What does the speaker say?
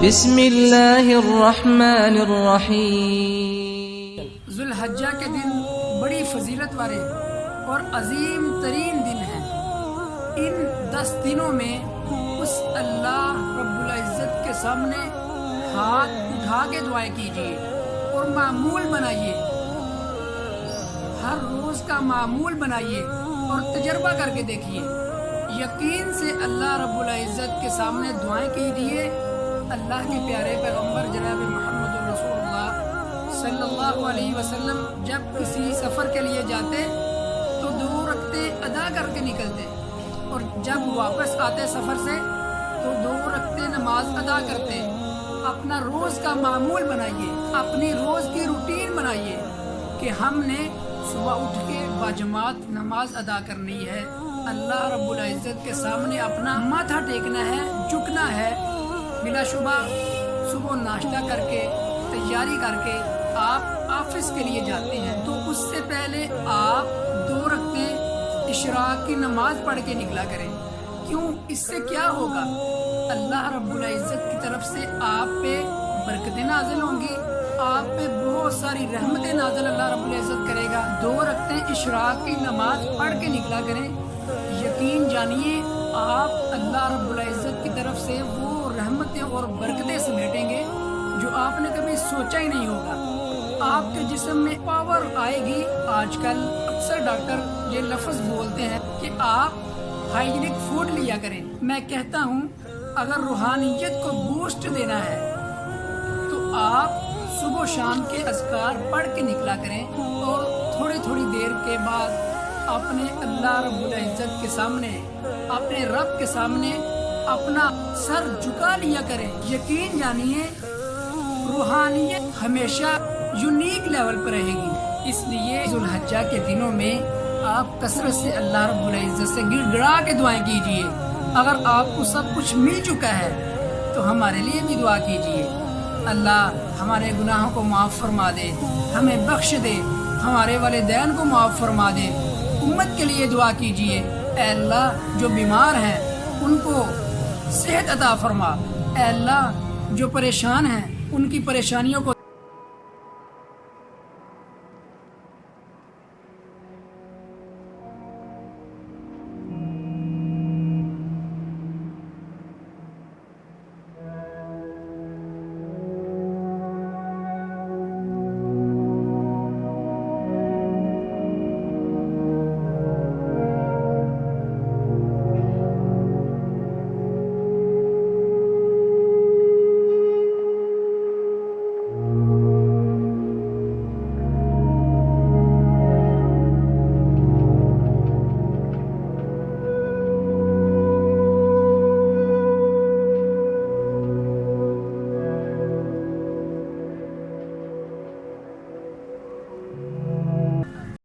بسم اللہ الرحمن الرحیم۔ ذوالحجہ کے دن بڑی فضیلت والے اور عظیم ترین دن ہیں۔ ان 10 دنوں میں اس اللہ رب العزت کے سامنے ہاتھ اٹھا کے دعائیں کیجیے اور معمول بنائیے، ہر روز کا معمول بنائیے اور تجربہ کر کے دیکھیے۔ یقین سے اللہ رب العزت کے سامنے دعائیں کیجیے۔ اللہ کے پیارے پیغمبر جناب محمد رسول اللہ صلی اللہ علیہ وسلم جب کسی سفر کے لیے جاتے تو 2 رکعتیں ادا کر کے نکلتے، اور جب واپس آتے سفر سے تو 2 رکعتیں نماز ادا کرتے۔ اپنا روز کا معمول بنائیے، اپنی روز کی روٹین بنائیے کہ ہم نے صبح اٹھ کے باجماعت نماز ادا کرنی ہے، اللہ رب العزت کے سامنے اپنا ماتھا ٹیکنا ہے، جھکنا ہے۔ بلا شبہ صبح ناشتہ کر کے تیاری کر کے آپ آفس کے لیے جاتے ہیں تو اس سے پہلے آپ 2 رکعتیں اشراق کی نماز پڑھ کے نکلا کریں۔ کیوں؟ اس سے کیا ہوگا؟ اللہ رب العزت کی طرف سے آپ پہ برکتیں نازل ہوں گی، آپ پہ بہت ساری رحمتیں نازل اللہ رب العزت کرے گا۔ 2 رکعتیں اشراق کی نماز پڑھ کے نکلا کریں، یقین جانیے آپ اللہ رب العزت کی طرف سے وہ رحمتیں اور برکتیں سمیٹیں گے جو آپ نے کبھی سوچا ہی نہیں ہوگا۔ آپ کے جسم میں پاور آئے گی۔ آج کل اکثر ڈاکٹر یہ لفظ بولتے ہیں کہ آپ ہائیجینک فوڈ لیا کریں۔ میں کہتا ہوں اگر روحانیت کو بوسٹ دینا ہے تو آپ صبح و شام کے اذکار پڑھ کے نکلا کریں، اور تھوڑی تھوڑی دیر کے بعد اپنے اللہ رب العزت کے سامنے، اپنے رب کے سامنے اپنا سر جھکا لیا کریں۔ یقین جانیے روحانیت ہمیشہ یونیک لیول پر رہے گی۔ اس لیے ذوالحجہ کے دنوں میں آپ کثرت سے اللہ رب العزت سے گڑ گڑا کے دعائیں کیجیے۔ اگر آپ کو سب کچھ مل چکا ہے تو ہمارے لیے بھی دعا کیجیے، اللہ ہمارے گناہوں کو معاف فرما دے، ہمیں بخش دے، ہمارے والدین کو معاف فرما دے۔ امت کے لیے دعا کیجیے، اے اللہ جو بیمار ہیں ان کو صحت عطا فرما، اے اللہ جو پریشان ہیں ان کی پریشانیوں کو